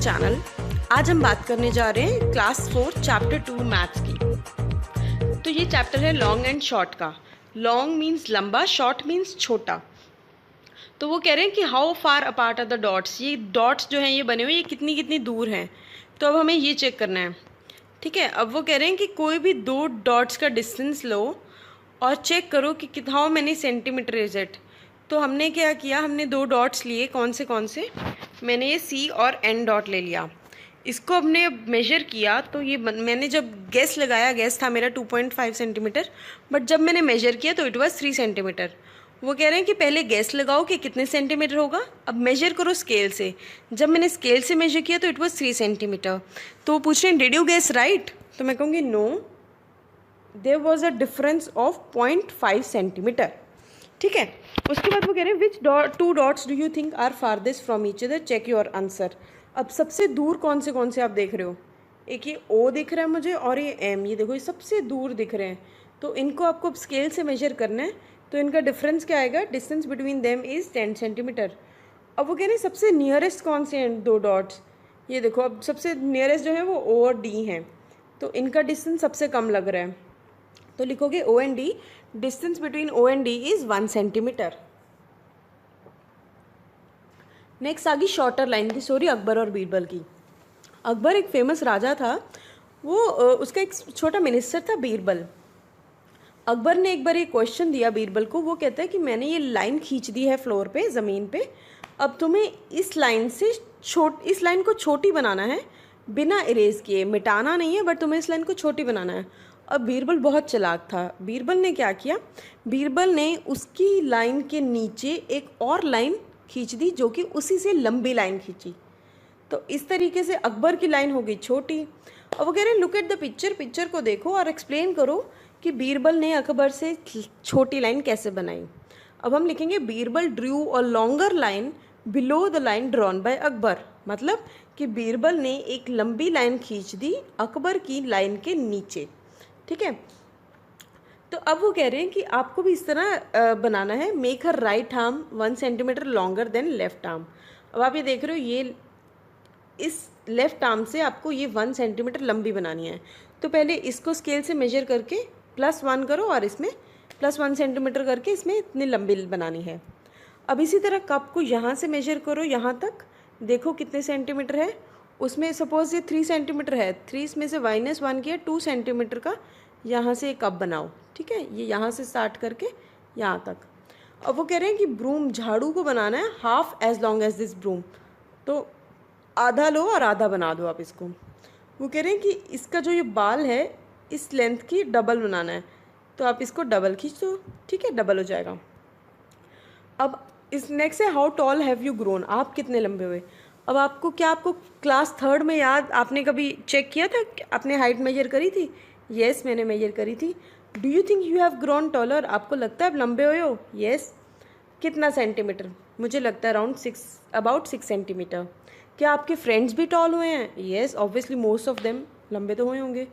Channel. आज हम बात करने जा रहे हैं क्लास 4 चैप्टर 2 मैथ्स की। तो ये चैप्टर है लॉन्ग एंड शॉर्ट का। लॉन्ग मीन्स लंबा, शॉर्ट मीन्स छोटा। तो वो कह रहे हैं कि how far apart are the dots. ये डॉट्स जो हैं ये बने हुए, ये कितनी कितनी दूर हैं। तो अब हमें ये चेक करना है, ठीक है। अब वो कह रहे हैं कि कोई भी दो डॉट्स का डिस्टेंस लो और चेक करो कि how many centimetre is it. तो हमने क्या किया, हमने दो डॉट्स लिए। कौन से मैंने ये सी और एन डॉट ले लिया। इसको हमने मेजर किया तो ये मैंने जब गैस लगाया, गैस था मेरा 2.5 सेंटीमीटर, बट जब मैंने मेजर किया तो इट वाज 3 सेंटीमीटर। वो कह रहे हैं कि पहले गैस लगाओ कि कितने सेंटीमीटर होगा, अब मेजर करो स्केल से। जब मैंने स्केल से मेजर किया तो इट वाज 3 सेंटीमीटर। तो वो पूछ रहे हैं डिड यू गेस राइट। तो मैं कहूँगी no, there was a difference of 0.5 centimetre, ठीक है। उसके बाद वो कह रहे हैं which two dots do you think are farthest from each other, check your answer. अब सबसे दूर कौन से आप देख रहे हो। एक ये ओ दिख रहा है मुझे और ये एम, ये देखो ये सबसे दूर दिख रहे हैं। तो इनको आपको स्केल से मेजर करना है। तो इनका डिफरेंस क्या आएगा, distance between them is 10 centimetre. अब वो कह रहे हैं सबसे नियरेस्ट कौन से हैं दो डॉट्स। ये देखो अब सबसे नियरेस्ट जो है वो ओ और डी हैं। तो इनका डिस्टेंस सबसे कम लग रहा है। तो लिखोगे O and D, distance between O and D is 1 centimetre. Next आ गई शॉर्टर लाइन की स्टोरी अकबर और बीरबल की। अकबर एक फेमस राजा था, वो उसका एक छोटा मिनिस्टर था बीरबल। अकबर ने एक बार एक क्वेश्चन दिया बीरबल को। वो कहता है कि मैंने ये लाइन खींच दी है फ्लोर पे, ज़मीन पे, अब तुम्हें इस लाइन को छोटी बनाना है, बिना इरेज किए। मिटाना नहीं है, बट तुम्हें इस लाइन को छोटी बनाना है। अब बीरबल बहुत चालाक था। बीरबल ने क्या किया, बीरबल ने उसकी लाइन के नीचे एक और लाइन खींच दी जो कि उसी से लंबी लाइन खींची। तो इस तरीके से अकबर की लाइन हो गई छोटी। अब वो कह रहे हैं look at the picture, picture को देखो और एक्सप्लेन करो कि बीरबल ने अकबर से छोटी लाइन कैसे बनाई। अब हम लिखेंगे Birbal drew a longer line below the line drawn by Akbar. मतलब कि बीरबल ने एक लंबी लाइन खींच दी अकबर की लाइन के नीचे, ठीक है। तो अब वो कह रहे हैं कि आपको भी इस तरह बनाना है। Make her right arm 1 centimetre longer than left arm. अब आप ये देख रहे हो, ये इस लेफ्ट आर्म से आपको ये 1 सेंटीमीटर लंबी बनानी है। तो पहले इसको स्केल से मेजर करके +1 करो और इसमें +1 सेंटीमीटर करके इसमें इतनी लंबी बनानी है। अब इसी तरह कप को यहाँ से मेजर करो, यहाँ तक देखो कितने सेंटीमीटर है। उसमें सपोज ये 3 सेंटीमीटर है, 3 में से -1 किया, 2 सेंटीमीटर का यहाँ से एक कप बनाओ, ठीक है। ये यहाँ से स्टार्ट करके यहाँ तक। अब वो कह रहे हैं कि ब्रूम, झाड़ू को बनाना है half as long as this broom. तो आधा लो और आधा बना दो आप इसको। वो कह रहे हैं कि इसका जो ये बाल है इस लेंथ की डबल बनाना है। तो आप इसको डबल खींच दो, ठीक है, डबल हो जाएगा। अब इस नेक्स्ट है how tall have you grown, आप कितने लंबे हुए। अब आपको क्लास 3 में याद, आपने कभी चेक किया था, आपने हाइट मेजर करी थी। येस, मैंने मेजर करी थी। Do you think you have grown taller, आपको लगता है आप लंबे हुए हो। येस, कितना सेंटीमीटर, मुझे लगता है अबाउट 6 सेंटीमीटर। क्या आपके फ्रेंड्स भी टॉल हुए हैं। Yes, obviously most of them लंबे तो हुए होंगे।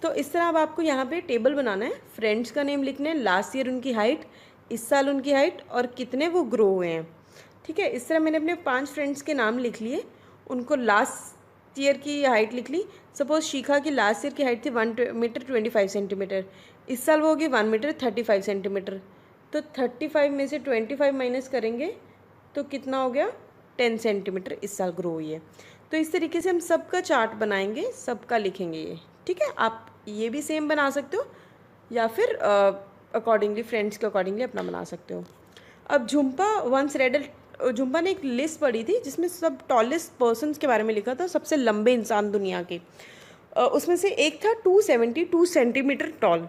तो इस तरह अब आपको यहाँ पे टेबल बनाना है। फ्रेंड्स का नेम लिखना है, लास्ट ईयर उनकी हाइट, इस साल उनकी हाइट और कितने वो ग्रो हुए हैं, ठीक है। इस तरह मैंने अपने 5 फ्रेंड्स के नाम लिख लिए, उनको लास्ट ईयर की हाइट लिख ली। सपोज शिखा की लास्ट ईयर की हाइट थी 1 मीटर 25 सेंटीमीटर, इस साल वो होगी 1 मीटर 35 सेंटीमीटर। तो 35 में से 25 माइनस करेंगे तो कितना हो गया, 10 सेंटीमीटर इस साल ग्रो हुई है। तो इस तरीके से हम सबका चार्ट बनाएंगे, सबका लिखेंगे ये, ठीक है। आप ये भी सेम बना सकते हो या फिर अकॉर्डिंगली फ्रेंड्स के अकॉर्डिंगली अपना बना सकते हो। अब झुम्पा ने एक लिस्ट पढ़ी थी जिसमें सब टॉलेस्ट पर्सन्स के बारे में लिखा था, सबसे लंबे इंसान दुनिया के। उसमें से एक था 272 सेंटीमीटर टॉल,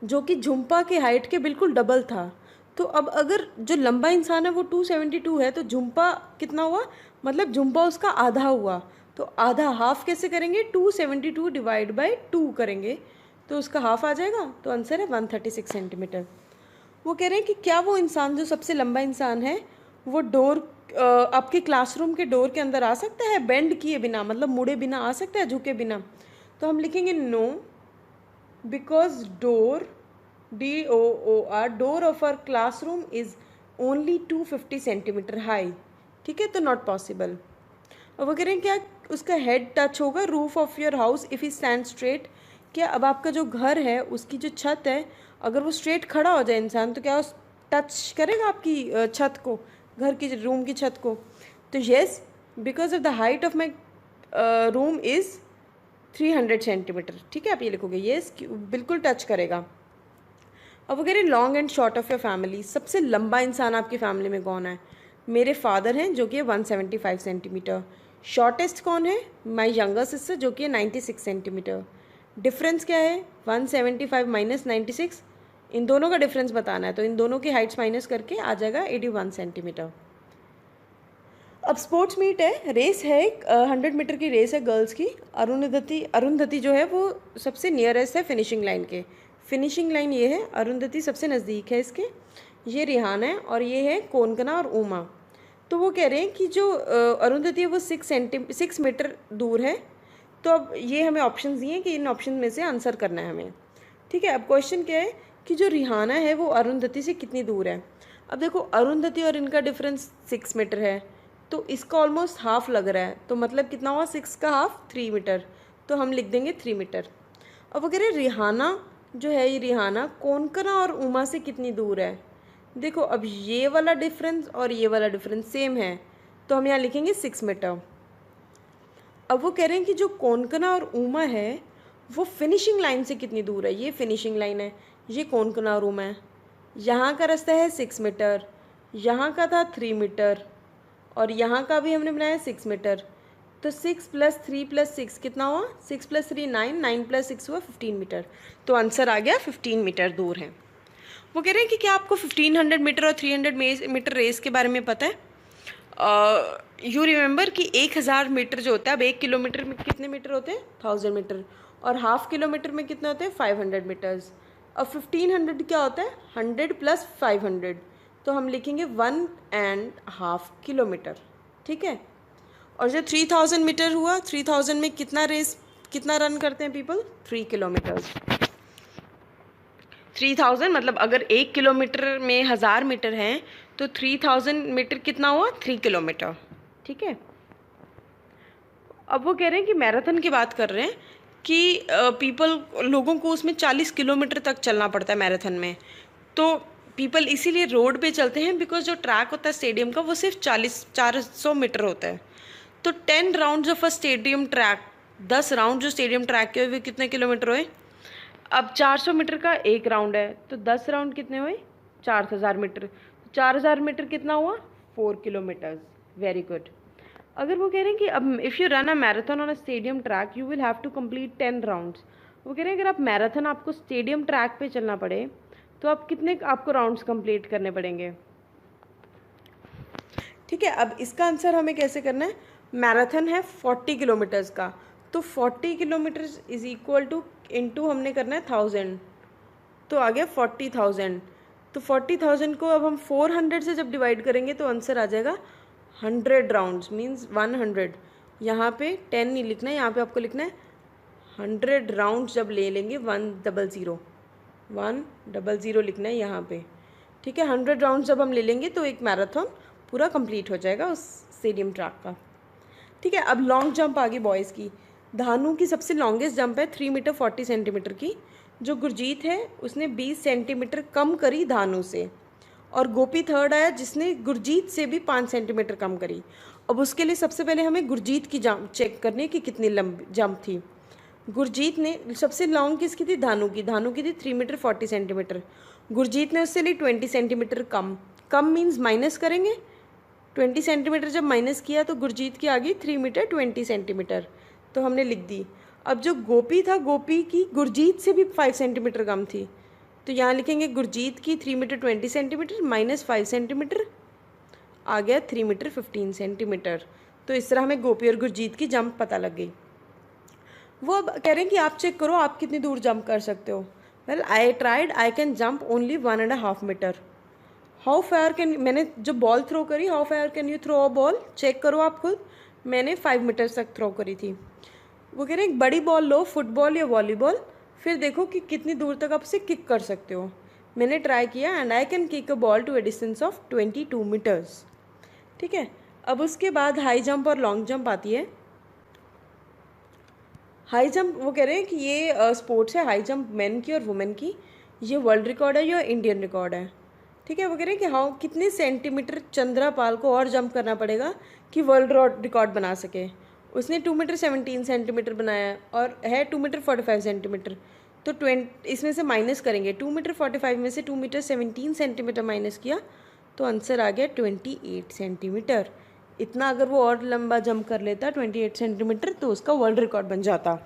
जो कि झुम्पा के हाइट के बिल्कुल डबल था। तो अब अगर जो लंबा इंसान है वो 272 है, तो झुम्पा कितना हुआ, मतलब झुम्पा उसका आधा हुआ। तो आधा हाफ कैसे करेंगे, 272 डिवाइड बाई 2 करेंगे तो उसका हाफ आ जाएगा। तो आंसर है 136 सेंटीमीटर। वो कह रहे हैं कि क्या वो इंसान जो सबसे लंबा इंसान है वो आपके क्लासरूम के डोर के अंदर आ सकता है बेंड किए बिना, मतलब मुड़े बिना आ सकता है, झुके बिना। तो हम लिखेंगे no, because door DOOR door of our classroom is only 250 centimetre high, ठीक है, तो नॉट पॉसिबल। और वो कह रहे हैं क्या उसका हेड टच होगा roof of your house if he stand straight. क्या अब आपका जो घर है उसकी जो छत है, अगर वो स्ट्रेट खड़ा हो जाए इंसान, तो क्या उस टच करेगा आपकी छत को, घर की रूम की छत को? तो yes, because of the height of my room is 300 centimetre. ठीक है, आप ये लिखोगे येस, बिल्कुल टच करेगा। अब वो कह रहे long and short of your family, सबसे लंबा इंसान आपकी फैमिली में कौन है? मेरे फादर हैं जो कि 175 सेंटीमीटर। शॉर्टेस्ट कौन है? माई यंगर सिस्टर जो कि है 96 सेंटीमीटर। डिफरेंस क्या है? 175 माइनस 96, इन दोनों का डिफरेंस बताना है, तो इन दोनों की हाइट्स माइनस करके आ जाएगा 81 सेंटीमीटर। अब स्पोर्ट्स मीट है, रेस है, 100 मीटर की रेस है गर्ल्स की। अरुंधति जो है वो सबसे नियरेस्ट है फिनिशिंग लाइन के। फिनिशिंग लाइन ये है, अरुंधति सबसे नज़दीक है इसके। ये रिहाना है और ये है कोनकना और उमा। तो वो कह रहे हैं कि जो अरुंधति है वो 6 मीटर दूर है। तो अब ये हमें ऑप्शंस दिए हैं कि इन ऑप्शन में से आंसर करना है हमें। ठीक है, अब क्वेश्चन क्या है कि जो रिहाना है वो अरुंधति से कितनी दूर है? अब देखो अरुंधति और इनका डिफरेंस 6 मीटर है, तो इसका ऑलमोस्ट हाफ लग रहा है, तो मतलब कितना हुआ 6 का हाफ 3 मीटर, तो हम लिख देंगे 3 मीटर। अब वो कह रहे रिहाना जो है, ये रिहाना कोनकना और उमा से कितनी दूर है? देखो अब ये वाला डिफरेंस और ये वाला डिफरेंस सेम है, तो हम यहाँ लिखेंगे 6 मीटर। अब वो कह रहे हैं कि जो कोनकना और उमा है वो फिनिशिंग लाइन से कितनी दूर है? ये फिनिशिंग लाइन है, ये कोनकना और उमा है। यहाँ का रास्ता है 6 मीटर, यहाँ का था 3 मीटर, और यहाँ का भी हमने बनाया 6 मीटर। तो 6 + 3 + 6 कितना हुआ? 6 + 3 9, 9 + 6 हुआ 15 मीटर। तो आंसर आ गया 15 मीटर दूर है। वो कह रहे हैं कि क्या आपको 1500 मीटर और 300 मीटर रेस के बारे में पता है? यू रिमेंबर कि 1000 मीटर जो होता है, अब 1 किलोमीटर में कितने मीटर होते हैं? 1000 मीटर। और हाफ किलोमीटर में कितने होते हैं? 500 मीटर्स। अब 1500 क्या होता है? 100 + 500, तो हम लिखेंगे 1.5 किलोमीटर। ठीक है, और जो 3000 मीटर हुआ, 3000 में कितना रन करते हैं पीपल? 3 किलोमीटर्स। 3000 मतलब अगर 1 किलोमीटर में 1000 मीटर हैं तो 3000 मीटर कितना हुआ? 3 किलोमीटर। ठीक है, अब वो कह रहे हैं कि मैराथन की बात कर रहे हैं कि लोगों को उसमें 40 किलोमीटर तक चलना पड़ता है मैराथन में। तो पीपल इसीलिए रोड पे चलते हैं, बिकॉज जो ट्रैक होता है स्टेडियम का वो सिर्फ 400 मीटर होता है। तो 10 rounds of a stadium track, 10 round जो स्टेडियम ट्रैक के हुए कितने किलोमीटर हुए? अब 400 मीटर का एक राउंड है, तो 10 राउंड कितने हुए? 4000 मीटर। 4000 मीटर कितना हुआ? 4 किलोमीटर्स। Very good. अगर वो कह रहे हैं कि अब if you run a marathon on a stadium track you will have to complete 10 rounds. वो कह रहे हैं अगर आप मैराथन आपको स्टेडियम ट्रैक पे चलना पड़े तो आप कितने आपको राउंड्स कंप्लीट करने पड़ेंगे? ठीक है, अब इसका आंसर हमें कैसे करना है? मैराथन है 40 किलोमीटर्स का, तो 40 kilometres is equal two into हमने करना है 1000, तो आ गया 40,000। तो 40,000 को अब हम 400 से जब डिवाइड करेंगे तो आंसर आ जाएगा 100 राउंड्स, मीन्स 100। यहाँ पे 10 नहीं लिखना है, यहाँ पे आपको लिखना है 100 राउंड्स जब ले लेंगे 100 लिखना है यहाँ पे। ठीक है, 100 राउंड्स जब हम ले लेंगे तो एक मैराथन पूरा कंप्लीट हो जाएगा उस स्टेडियम ट्रैक का। ठीक है, अब लॉन्ग जंप आ गई बॉयज़ की। धानु की सबसे लॉन्गेस्ट जंप है 3 मीटर 40 सेंटीमीटर की। जो गुरजीत है उसने 20 सेंटीमीटर कम करी धानु से, और गोपी थर्ड आया जिसने गुरजीत से भी 5 सेंटीमीटर कम करी। अब उसके लिए सबसे पहले हमें गुरजीत की जंप चेक करनी है कि कितनी लंबी जंप थी। गुरजीत ने सबसे लॉन्ग किसकी थी? धानु की। धानु की थी 3 मीटर 40 सेंटीमीटर। गुरजीत ने उससे ली 20 सेंटीमीटर कम। कम मीन्स माइनस करेंगे, 20 सेंटीमीटर जब माइनस किया तो गुरजीत की आ गई 3 मीटर 20 सेंटीमीटर, तो हमने लिख दी। अब जो गोपी था, गोपी की गुरजीत से भी 5 सेंटीमीटर कम थी, तो यहाँ लिखेंगे गुरजीत की 3 मीटर 20 सेंटीमीटर माइनस 5 सेंटीमीटर, आ गया 3 मीटर 15 सेंटीमीटर। तो इस तरह हमें गोपी और गुरजीत की जंप पता लग गई। वो अब कह रहे हैं कि आप चेक करो आप कितनी दूर जंप कर सकते हो। Well I tried, I can jump only 1.5 metre. How far can, मैंने जो बॉल थ्रो करी, how far can you throw a ball, check करो आप खुद। मैंने 5 मीटर तक थ्रो करी थी। वो कह रहे हैं एक बड़ी बॉल लो, फुटबॉल या वॉलीबॉल, फिर देखो कि कितनी दूर तक आप उसे किक कर सकते हो। मैंने ट्राई किया and I can kick a ball to a distance of 22 metres. ठीक है, अब उसके बाद हाई जंप और लॉन्ग जंप आती है। हाई जंप वो कह रहे हैं कि ये स्पोर्ट्स है हाई जंप मेन की और वुमेन की। ये वर्ल्ड रिकॉर्ड है या इंडियन रिकॉर्ड है। ठीक है, वो कह रहे हैं कि हाउ कितने सेंटीमीटर चंद्रापाल को और जंप करना पड़ेगा कि वर्ल्ड रिकॉर्ड बना सके। उसने 2 मीटर 17 सेंटीमीटर बनाया है और है 2 मीटर 45 सेंटीमीटर। तो 20 इसमें से माइनस करेंगे, 2 मीटर 45 में से 2 मीटर 17 सेंटीमीटर माइनस किया तो आंसर आ गया 28 सेंटीमीटर। इतना अगर वो और लंबा जंप कर लेता 28 सेंटीमीटर तो उसका वर्ल्ड रिकॉर्ड बन जाता।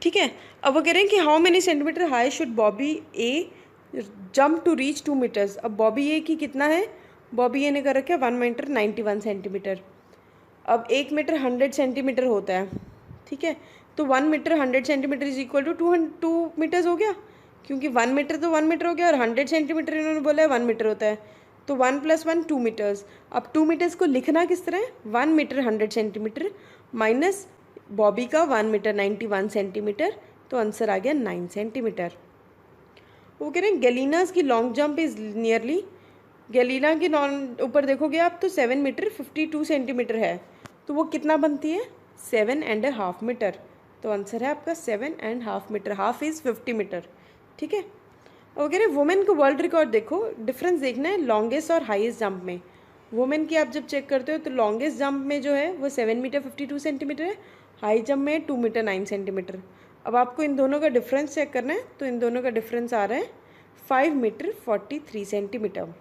ठीक है, अब वो कह रहे हैं कि how many centimetres high should Bobby a jump to reach 2 metres. अब बॉबी ए की कितना है, बॉबी ए ने कर रखा है 1 मीटर 91 सेंटीमीटर। अब 1 मीटर 100 सेंटीमीटर होता है। ठीक है, तो 1 metre 100 centimetre is equal to 2 metres हो गया, क्योंकि 1 मीटर तो 1 मीटर हो गया और 100 सेंटीमीटर इन्होंने बोला है 1 मीटर होता है, तो 1 + 1 2 मीटर्स। अब 2 मीटर्स को लिखना किस तरह है, 1 मीटर 100 सेंटीमीटर माइनस बॉबी का 1 मीटर 91 सेंटीमीटर, तो आंसर आ गया 9 सेंटीमीटर। वो कह रहे हैं गैलीनास की long jump is nearly, Galina की ऊपर देखोगे आप तो 7 मीटर 52 सेंटीमीटर है, तो वो कितना बनती है 7.5 मीटर। तो आंसर है आपका 7.5 मीटर, हाफ इज़ 50 मीटर। ठीक है, वो कह रहे हैं वुमेन को वर्ल्ड रिकॉर्ड देखो, डिफरेंस देखना है लॉन्गेस्ट और हाईएस्ट जंप में। वुमेन की आप जब चेक करते हो तो लॉन्गेस्ट जंप में जो है वो 7 मीटर 52 सेंटीमीटर है, हाई जंप में 2 मीटर 9 सेंटीमीटर। अब आपको इन दोनों का डिफरेंस चेक करना है, तो इन दोनों का डिफरेंस आ रहा है 5 मीटर 43 सेंटीमीटर।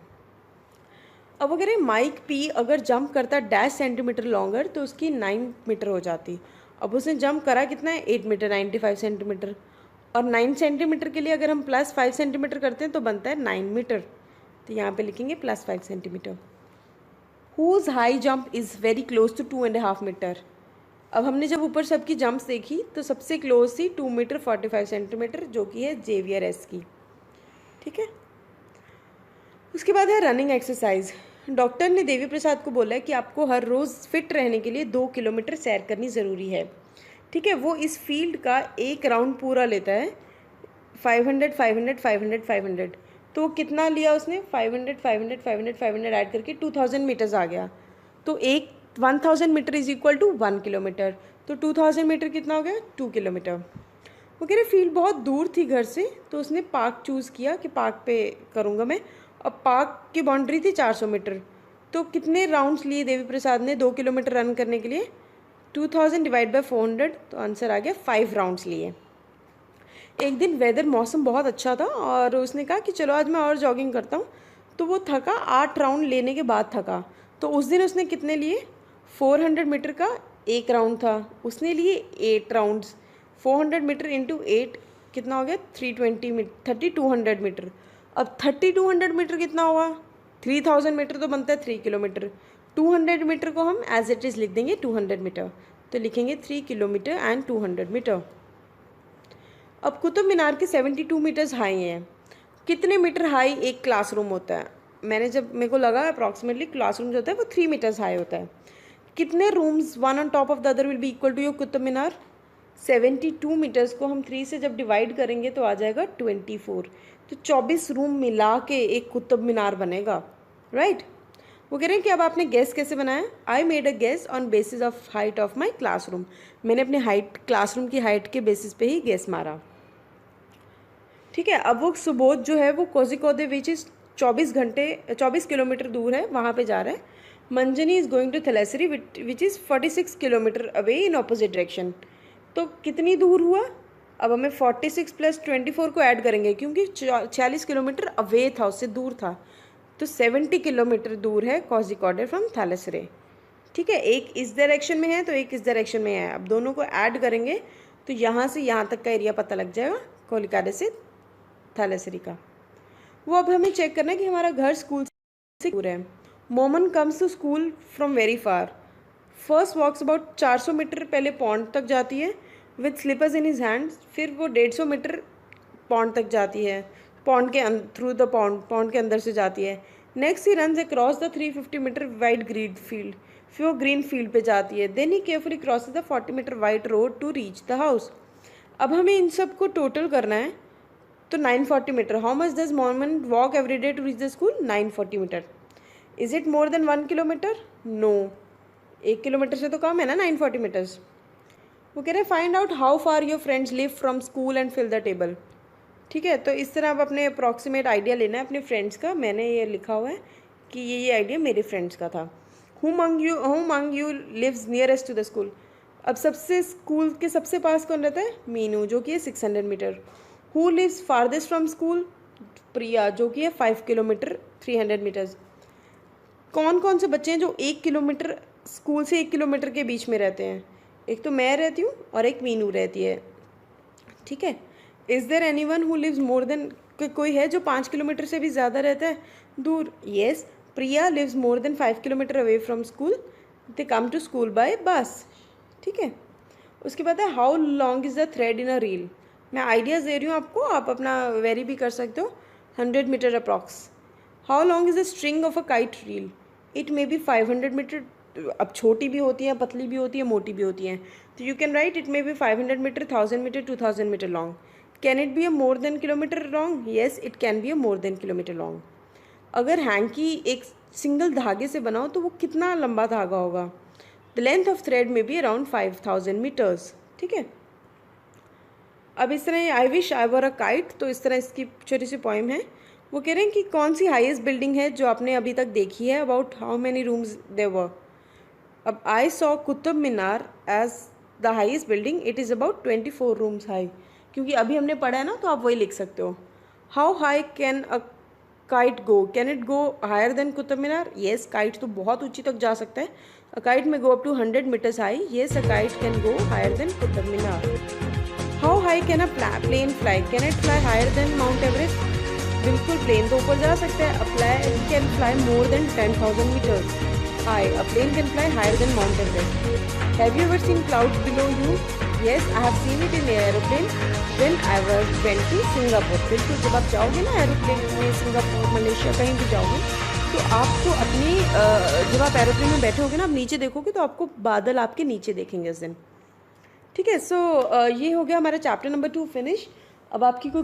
अब अगर ये माइक पी अगर जंप करता -सेंटीमीटर लॉन्गर तो उसकी 9 मीटर हो जाती। अब उसने जंप करा कितना है 8 मीटर 95 सेंटीमीटर, और 9 सेंटीमीटर के लिए अगर हम +5 सेंटीमीटर करते हैं तो बनता है 9 मीटर। तो यहाँ पे लिखेंगे +5 centimetre. Whose high jump is very close to 2.5 metre. अब हमने जब ऊपर सबकी जंप्स देखी तो सबसे क्लोज थी 2 मीटर 45 सेंटीमीटर जो कि है जेवियर एस की। ठीक है, उसके बाद है रनिंग एक्सरसाइज। डॉक्टर ने देवी प्रसाद को बोला है कि आपको हर रोज़ फिट रहने के लिए 2 किलोमीटर सैर करनी ज़रूरी है। ठीक है, वो इस फील्ड का एक राउंड पूरा लेता है 500 500 500 500। तो वो कितना लिया उसने 500 500 500 500 ऐड करके 2000 मीटर्स आ गया। तो एक 1000 metre is equal to 1 kilometre, तो 2000 मीटर कितना हो गया 2 किलोमीटर। वो कह रहे फील्ड बहुत दूर थी घर से, तो उसने पार्क चूज़ किया कि पार्क पे करूँगा मैं। अब पार्क की बाउंड्री थी 400 मीटर, तो कितने राउंड्स लिए देवी प्रसाद ने 2 किलोमीटर रन करने के लिए, 2000 डिवाइड बाय 400, तो आंसर आ गया 5 राउंड्स लिए। एक दिन वेदर मौसम बहुत अच्छा था और उसने कहा कि चलो आज मैं और जॉगिंग करता हूँ, तो वो थका 8 राउंड लेने के बाद थका। तो उस दिन उसने कितने लिए, 400 मीटर का एक राउंड था, उसने लिए 8 राउंड्स। 400 मीटर इंटू 8 कितना हो गया 320 मीटर 3200 मीटर। अब 3200 मीटर कितना हुआ, 3000 मीटर तो बनता है 3 किलोमीटर। 200 मीटर को हम एज इट इज़ लिख देंगे 200 मीटर, तो लिखेंगे 3 किलोमीटर एंड 200 मीटर। अब कुतुब मीनार के 72 मीटर्स हाई हैं। कितने मीटर हाई एक क्लासरूम होता है, मेरे को लगा अप्रॉक्सीमेटली क्लासरूम जो होता है वो 3 मीटर्स हाई होता है। कितने rooms one on top of the other will be equal to your Qutub Minar, 72 metres को हम 3 से जब डिवाइड करेंगे तो आ जाएगा 24, तो 24 रूम मिला के एक कुतुब मीनार बनेगा, राइट। वो कह रहे हैं कि अब आपने गैस कैसे बनाया, I made a gas on basis of height of my classroom. मैंने अपने हाइट क्लासरूम की हाइट के बेसिस पे ही गैस मारा। ठीक है, अब वो सुबोध जो है वो कोझिकोड विच इज़ 24 किलोमीटर दूर है, वहाँ पे जा रहा है। Manjani is going to Thalassery which is 46 kilometre away in opposite direction. तो कितनी दूर हुआ, अब हमें 46 + 24 को ऐड करेंगे क्योंकि 46 किलोमीटर अवे था, उससे दूर था, तो 70 किलोमीटर दूर है कोझिकोड फ्रॉम थैलेसरी। ठीक है, एक इस डायरेक्शन में है तो एक इस डायरेक्शन में है। अब दोनों को ऐड करेंगे तो यहाँ से यहाँ तक का एरिया पता लग जाएगा कोलिकाडे से थैलेसरी का। वो अब हमें चेक करना है कि हमारा घर स्कूल से दूर है। Moman comes to school from very far, first walks about 400 metre पहले पॉन्ड तक जाती है with slippers in his hands, फिर वो 150 मीटर पॉन्ड तक जाती है, पॉन्ड के थ्रू द पॉन्ड के अंदर से जाती है। Next he runs across the 350 metre wide green field, फिर वो ग्रीन फील्ड पे जाती है। Then he carefully crosses the 40 metre wide road to reach the house. अब हमें इन सब को टोटल करना है, तो 940 metre. How much does Moman walk every day to reach the school, 940 metre. Is it more than 1 kilometre, no, 1 kilometre से तो कम है ना 940 मीटर्स। वो कह रहे हैं find out how far your friends live from school and fill the table. ठीक है, तो इस तरह आप अपने अप्रॉक्सीमेट आइडिया लेना है अपने फ्रेंड्स का। मैंने ये लिखा हुआ है कि ये आइडिया मेरे फ्रेंड्स का था। Who among you lives nearest to the school. अब सबसे स्कूल के सबसे पास कौन रहता है? मीनू, जो कि है 600 metre. Who lives farthest from school? Priya, जो कि है 5 किलोमीटर 300 मीटर्स। कौन कौन से बच्चे हैं जो 1 किलोमीटर स्कूल से 1 किलोमीटर के बीच में रहते हैं? एक तो मैं रहती हूँ और एक मीनू रहती है। ठीक है, is there anyone who lives more than, कोई है जो 5 किलोमीटर से भी ज़्यादा रहता है दूर? Yes, Priya lives more than 5 kilometres away from school. They come to school by bus. ठीक है, उसके बाद है how long is the thread in a reel. मैं आइडियाज़ दे रही हूँ आपको, आप अपना वेरी भी कर सकते हो। 100 metre approx. How long is the string of a kite reel. It may be 500 metre. अब छोटी भी होती हैं, पतली भी होती है, मोटी भी होती हैं, तो you can write it may be 500 metre, 1000 metre, 2000 metre long. Can it be a more than kilometre long? Yes, it can be a more than kilometre long. अगर हैंकी एक सिंगल धागे से बनाओ तो वो कितना लंबा धागा होगा? The length of thread may be around 5000 metres. ठीक है, अब इस तरह I wish I were a kite, तो इस तरह इसकी छोटी सी पोइम है। वो कह रहे हैं कि कौन सी हाईएस्ट बिल्डिंग है जो आपने अभी तक देखी है? About how many rooms there were. अब I saw Qutub Minar as the highest building, it is about 24 rooms high. क्योंकि अभी हमने पढ़ा है ना, तो आप वही लिख सकते हो। How high can a kite go? Can it go higher than Qutub Minar? Yes, kite तो बहुत ऊंची तक जा सकता है। A kite may go up to 100 metres high. Yes, a kite can go higher than Qutub Minar. How high can a plane fly? Can it fly higher than Mount Everest? बिल्कुल, plane तो ऊपर जा सकता है। A plane can fly more than 10,000 metres high. A plane can fly higher than Mount Everest. Have you ever seen clouds below you? Yes, I have seen it in aeroplane when I went to Singapore. बिल्कुल, जब आप जाओगे ना aeroplane में, Singapore, Malaysia, कहीं भी जाओगे, तो आपको अपनी जब आप एरोप्लेन में बैठे होगे ना, आप नीचे देखोगे तो आपको बादल आपके नीचे देखेंगे उस दिन। ठीक है, सो ये हो गया हमारा चैप्टर नंबर 2 फिनिश। अब आपकी कोई